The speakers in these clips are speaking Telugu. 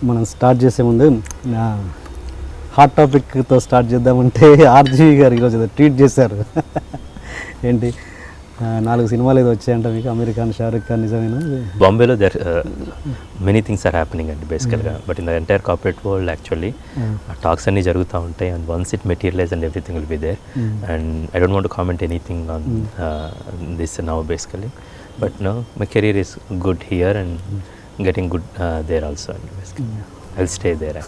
మనం స్టార్ట్ చేసే ముందు హాట్ టాపిక్తో స్టార్ట్ చేద్దామంటే ఆర్జీవి గారు ఈరోజు ఏదో ట్వీట్ చేశారు. ఏంటి 4 సినిమాలు ఏదో వచ్చాయంట మీకు, అమీర్ ఖాన్, షారుఖ్ ఖాన్, నిజమేనా? బాంబేలో there many things are happening అండి బేసికల్గా, but in the entire corporate world actually talks అన్నీ జరుగుతూ ఉంటాయి. And once it materialise and everything will be there. And I don't want to comment anything on this now basically, but no my career is good here and getting good there also అండి. Basically I will stay there.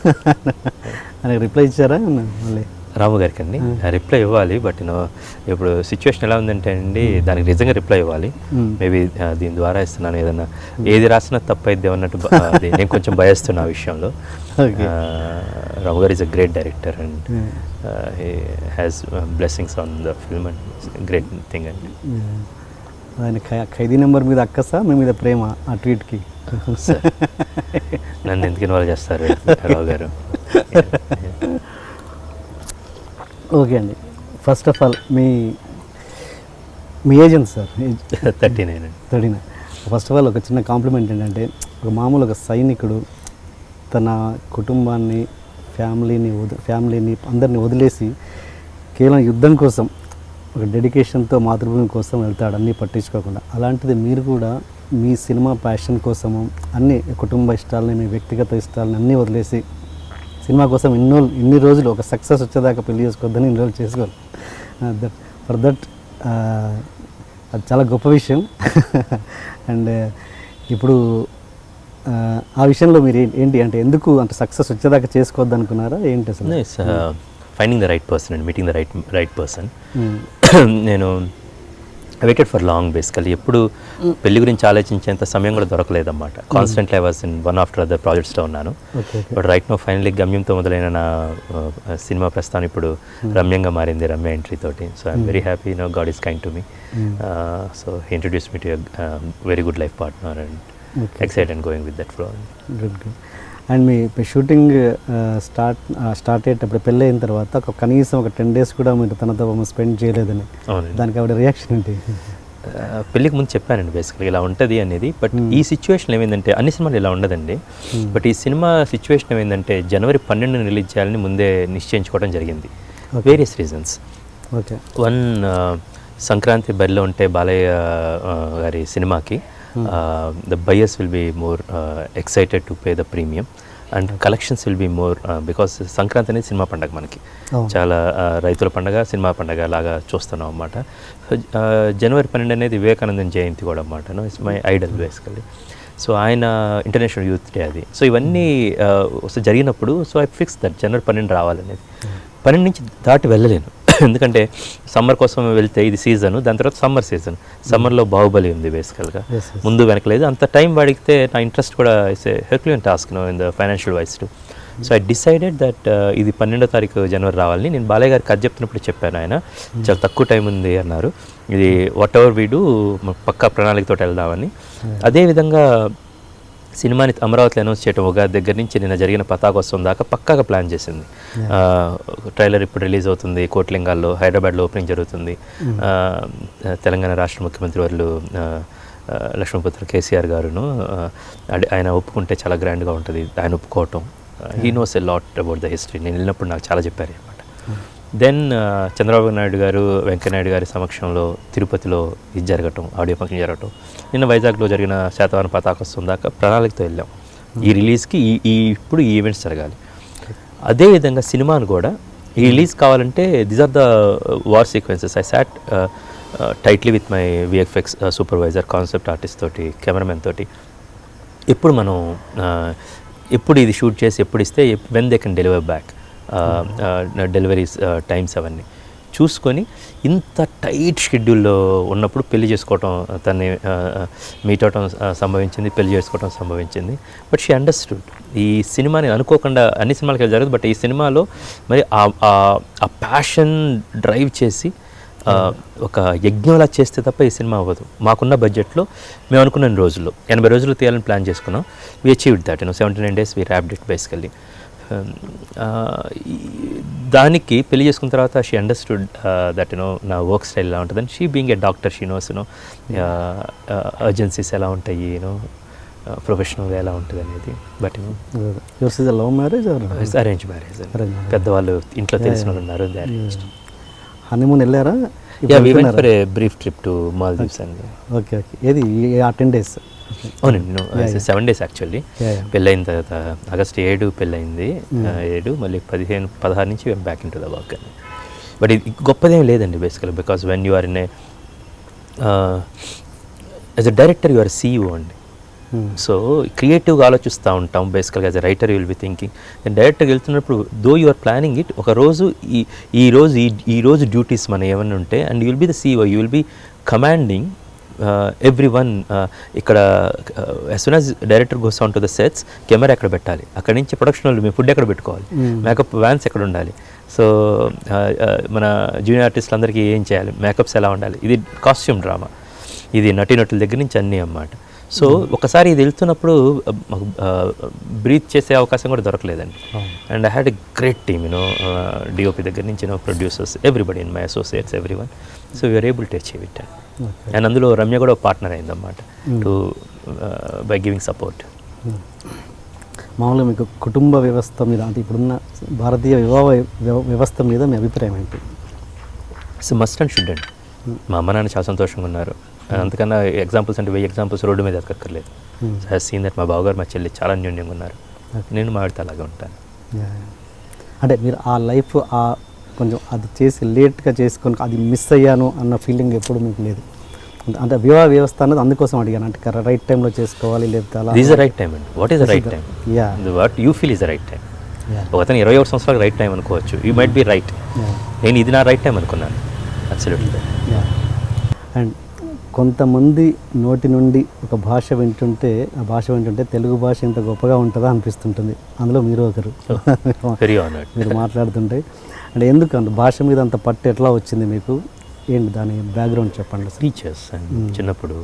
అని రిప్లై ఇచ్చారా మళ్ళీ రాము గారికి అండి? రిప్లై ఇవ్వాలి, బట్ ఇప్పుడు సిచ్యువేషన్ ఎలా ఉందంటే అండి, దానికి నిజంగా రిప్లై ఇవ్వాలి. మేబీ దీని ద్వారా ఇస్తున్నాను, ఏదన్నా ఏది రాసినా తప్పైద్ది అన్నట్టు అది నేను కొంచెం భయస్తున్నా ఆ విషయంలో. రాము గారు is a great director and he has blessings on the film and great thing అండి. ఆయన ఖైదీ నెంబర్ మీద అక్కసా మీ మీద ప్రేమ ఆ ట్వీట్కి? నన్ను ఎందుకు ఇన్వాల్వ్ చేస్తారు రావు గారు? ఓకే అండి, first of all me age ఎంత సార్? 39. ఫస్ట్ ఆఫ్ ఆల్ ఒక చిన్న కాంప్లిమెంట్ ఏంటంటే, ఒక మామూలు ఒక సైనికుడు తన కుటుంబాన్ని, ఫ్యామిలీని అందరినీ వదిలేసి కేవలం యుద్ధం కోసం ఒక డెడికేషన్తో మాతృభూమి కోసం వెళ్తాడు, అన్నీ పట్టించుకోకుండా. అలాంటిది మీరు కూడా మీ సినిమా ప్యాషన్ కోసము అన్ని కుటుంబ ఇష్టాలని, మీ వ్యక్తిగత ఇష్టాలని అన్నీ వదిలేసి సినిమా కోసం ఇన్ని రోజులు ఒక సక్సెస్ వచ్చేదాకా పెళ్లి చేసుకోవద్దని ఇన్ని రోజులు చేసుకోవాలి. ఫర్ దట్ అది చాలా గొప్ప విషయం. అండ్ ఇప్పుడు ఆ విషయంలో మీరు ఏంటి అంటే, ఎందుకు అంటే సక్సెస్ వచ్చేదాకా చేసుకోవద్దు అనుకున్నారా ఏంటి అసలు? Finding the right person and meeting the right person. నేను I waited for long basically. ఎప్పుడు పెళ్లి గురించి ఆలోచించేంత సమయం కూడా దొరకలేదన్నమాట. Constantly I was in one after other ప్రాజెక్ట్స్లో ఉన్నాను. బట్ రైట్ నో ఫైనలీ గమ్యంతో మొదలైన నా సినిమా ప్రస్థానం ఇప్పుడు రమ్యంగా మారింది, రమ్య ఎంట్రీ తోటి. So I'm very happy, no God is kind to me. So he introduce me to very good life partner and excited and going with that flow. Good. And me shooting start అయ్యేటప్పుడు పెళ్ళి అయిన తర్వాత కనీసం ఒక 10 days కూడా మీరు తనతో స్పెండ్ చేయలేదని, దానికి ఆవిడ రియాక్షన్ ఏంటి? పెళ్ళికి ముందు చెప్పానండి బేసికల్గా ఇలా ఉంటుంది అనేది. బట్ ఈ సిచ్యువేషన్ ఏమైందంటే, అన్ని సినిమాలు ఇలా ఉండదండి, బట్ ఈ సినిమా సిచ్యువేషన్ ఏమైందంటే January 12 రిలీజ్ చేయాలని ముందే నిశ్చయించుకోవడం జరిగింది. Various reasons. Okay. One, Sankranti బరిలో ఉంటే బాలయ్య గారి సినిమాకి the buyers will be more excited to pay the premium and collections will be more because Sankranti అనేది సినిమా పండగ, మనకి చాలా రైతుల పండగ, సినిమా పండగ లాగా చూస్తున్నాం అన్నమాట. January 12 అనేది వివేకానందన్ జయంతి కూడా అన్నమాట. It's my Idol basically. So ఆయన ఇంటర్నేషనల్ యూత్ డే అది. సో ఇవన్నీ జరిగినప్పుడు so I fix that January 12 రావాలనేది. 12 నుంచి దాటి వెళ్ళలేను, ఎందుకంటే సమ్మర్ కోసం వెళ్తే ఇది సీజన్, దాని తర్వాత సమ్మర్ సీజన్. సమ్మర్లో బాహుబలి ఉంది బేసికల్గా, ముందు వెనకలేదు. అంత టైం వాడితే నా ఇంట్రెస్ట్ కూడా it's a herculean task in the financial wise too. So I decided that ఇది 12వ తారీఖు January రావాలని. నేను బాలయ్య గారికి కథ చెప్తున్నప్పుడు చెప్పాను, ఆయన చాలా తక్కువ టైం ఉంది అన్నారు. ఇది వాట్ ఎవర్ వీ డూ పక్కా ప్రణాళికతో వెళ్దామని. అదేవిధంగా సినిమాని అమరావతిలో అనౌన్స్ చేయడం ఉగాది దగ్గర నుంచి నిన్న జరిగిన పతాకోత్సవం దాకా పక్కాగా ప్లాన్ చేసింది. ట్రైలర్ ఇప్పుడు రిలీజ్ అవుతుంది, కోట్లింగాల్లో హైదరాబాద్లో ఓపెనింగ్ జరుగుతుంది. తెలంగాణ రాష్ట్ర ముఖ్యమంత్రి వాళ్ళు లక్ష్మణపుత్ర కేసీఆర్ గారును ఆయన ఒప్పుకుంటే చాలా గ్రాండ్గా ఉంటుంది, ఆయన ఒప్పుకోవటం. He knows a lot about the history. నేను వెళ్ళినప్పుడు నాకు చాలా చెప్పారు అనమాట. దెన్ చంద్రబాబు నాయుడు గారు, వెంకయ్యనాయుడు గారి సమక్షంలో తిరుపతిలో ఇది జరగటం, ఆడియో ఫంక్షన్ జరగటం. నిన్న వైజాగ్లో జరిగిన శాతవాహన పతాకోత్సవం దాకా ప్రణాళికతో వెళ్ళాం. ఈ రిలీజ్కి ఇప్పుడు ఈ ఈవెంట్స్ జరగాలి. అదేవిధంగా సినిమాను కూడా ఈ రిలీజ్ కావాలంటే these are the war sequences. I sat tightly with my VFX supervisor, concept artist తోటి, కెమెరామెన్ తోటి, ఎప్పుడు ఇది షూట్ చేసి ఎప్పుడు ఇస్తే when they can deliver back, deliveries times అవన్నీ చూసుకొని, ఇంత టైట్ షెడ్యూల్లో ఉన్నప్పుడు పెళ్లి చేసుకోవటం, తన్ని మీట్ అవటం సంభవించింది, పెళ్లి చేసుకోవటం సంభవించింది. But she understood. ఈ సినిమాని అనుకోకుండా అన్ని సినిమాలకి జరగదు, బట్ ఈ సినిమాలో మరి ఆ ప్యాషన్ డ్రైవ్ చేసి ఒక యజ్ఞంలా చేస్తే తప్ప ఈ సినిమా అవ్వదు. మాకున్న బడ్జెట్లో మేము అనుకున్న రోజుల్లో 80 రోజులు తీయాలని ప్లాన్ చేసుకున్నాం. We achieved that. 79 days we wrapped it basically. దానికి పెళ్లి చేసుకున్న తర్వాత షీ అండర్స్టూడ్ దట్ నా వర్క్ స్టైల్ ఎలా ఉంటుందని. She being a doctor, she knows urgencies ఎలా ఉంటాయి, ప్రొఫెషనల్గా ఎలా ఉంటుంది అనేది. But yours is love marriage or arrange marriage పెద్దవాళ్ళు ఇంట్లో తెలిసిన వాళ్ళు ఉన్నారు. They arranged. హనీమూన్ వెళ్ళారా? Yeah we went for a brief trip to Maldives అండి. Okay okay. ఏది ఆ 10 days? అవునండి, 7 days యాక్చువల్లీ. పెళ్ళైన తర్వాత ఆగస్ట్ 7 పెళ్ళయింది, 7 మళ్ళీ 16 నుంచి back into the work అని. బట్ ఇది గొప్పదేం లేదండి basically, because when you are in a as a director you are CEO అండి. సో క్రియేటివ్గా ఆలోచిస్తూ ఉంటాం బేసికల్గా. As a writer you will be thinking. నేను డైరెక్ట్గా వెళ్తున్నప్పుడు though you are planning it, ఒక రోజు ఈ రోజు డ్యూటీస్ మన ఏమైనా ఉంటే, and you will be the CEO, you will be commanding everyone. ఇక్కడ as soon as director goes on to the sets, camera ఎక్కడ పెట్టాలి, అక్కడి నుంచి ప్రొడక్షన్ వాళ్ళు మేము ఫుడ్ ఎక్కడ పెట్టుకోవాలి, మేకప్ వ్యాన్స్ ఎక్కడ ఉండాలి, సో మన జూనియర్ ఆర్టిస్టులు అందరికీ ఏం చేయాలి, మేకప్స్ ఎలా ఉండాలి, ఇది కాస్ట్యూమ్ డ్రామా, ఇది నటీనటుల దగ్గర నుంచి అన్నీ అన్నమాట. సో ఒకసారి ఇది వెళ్తున్నప్పుడు మాకు బ్రీత్ చేసే అవకాశం కూడా దొరకలేదండి. And I had a great team, DOP దగ్గర నుంచి producers, everybody in my associates, every one. So you're able to achieve it. And అందులో రమ్య కూడా పార్ట్నర్ అయిందన్నమాట టు బై గివింగ్ సపోర్ట్. మామూలుగా మీకు కుటుంబ వ్యవస్థ మీద, అంటే ఇప్పుడున్న భారతీయ వివాహ వ్యవస్థ మీద మీ అభిప్రాయం ఏంటి? సో మస్ట్ అండ్ షుడ్ అండి. మా అమ్మ నాన్న చాలా సంతోషంగా ఉన్నారు. అంతకన్నా ఎగ్జాంపుల్స్ అంటే 1000 ఎగ్జాంపుల్స్ రోడ్డు మీద ఎక్కర్లేదు. సో హ్యాస్ సీన్ దట్ మా బావగారు మా చెల్లి చాలా అన్యోన్యంగా ఉన్నారు. నేను మా ఆవిడతో అలాగే ఉంటాను. అంటే మీరు ఆ లైఫ్ కొంచెం అది చేసి లేట్గా చేసుకొని అది మిస్ అయ్యాను అన్న ఫీలింగ్ ఎప్పుడు మీకు లేదు? అంటే వివాహ వ్యవస్థ అన్నది అందుకోసం అడిగాను, అంటే రైట్ టైంలో చేసుకోవాలి లేకపోతే అలా. ఈజ్ ద రైట్ టైం అండి. What is the right time? What you feel is the right time. ఒకతను 21 సంవత్సరాలకు రైట్ టైం అనుకోవచ్చు, యూ మైట్ బి రైట్. నేను ఇది నా రైట్ టైం అనుకున్నాను. అబ్సల్యూట్లీ. అండ్ కొంతమంది నోటి నుండి ఒక భాష వింటుంటే, ఆ భాష వింటుంటే తెలుగు భాష ఇంత గొప్పగా ఉంటుందా అనిపిస్తుంటుంది. అందులో మీరు ఒకరు. Very honoured. మీరు మాట్లాడుతుంటే అంటే ఎందుకు అంత భాష మీద అంత పట్టు ఎట్లా వచ్చింది మీకు? ఏంటి దాని బ్యాక్గ్రౌండ్ చెప్పండి. టీచర్స్ అండ్ చిన్నప్పుడు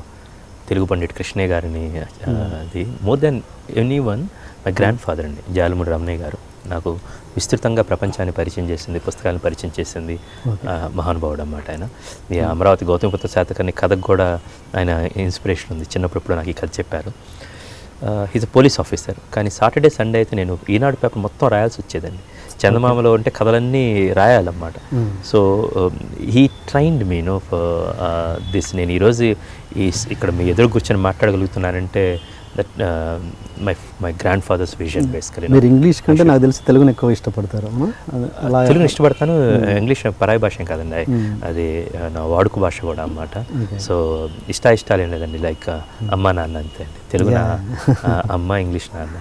తెలుగు పండిట్ కృష్ణయ్య గారిని, అది more than any one my grand father అండి, జాలమూడి రమణయ్య గారు నాకు విస్తృతంగా ప్రపంచాన్ని పరిచయం చేసింది, పుస్తకాలను పరిచయం చేసింది మహానుభావుడు అన్నమాట ఆయన. ఈ అమరావతి గౌతమిపుత్ర శాతకర్ణి కథకు కూడా ఆయన ఇన్స్పిరేషన్ ఉంది. చిన్నప్పుడు నాకు ఈ కథ చెప్పారు. హీజ్ అ పోలీస్ ఆఫీసర్, కానీ సాటర్డే సండే అయితే నేను ఈనాడు పేపర్ మొత్తం రాయాల్సి వచ్చేదండి. చందమామలో అంటే కథలన్నీ రాయాలన్నమాట. So he trained me this. నేను ఈరోజు ఇక్కడ మీ ఎదురు కూర్చొని మాట్లాడగలుగుతున్నానంటే that my grandfather's vision basically. మీరు ఇంగ్లీష్ కంటే నాకు తెలిసి తెలుగుని ఎక్కువ ఇష్టపడతారు. తెలుగుని ఇష్టపడతాను. ఇంగ్లీష్ పరాయి భాష ఏం కాదండి, అది నా వాడుక భాష కూడా అన్నమాట. సో ఇష్టాలు ఏం లేదండి, లైక్ అమ్మ నాన్న అంతే అండి. తెలుగు నా అమ్మ, ఇంగ్లీష్ నాన్న.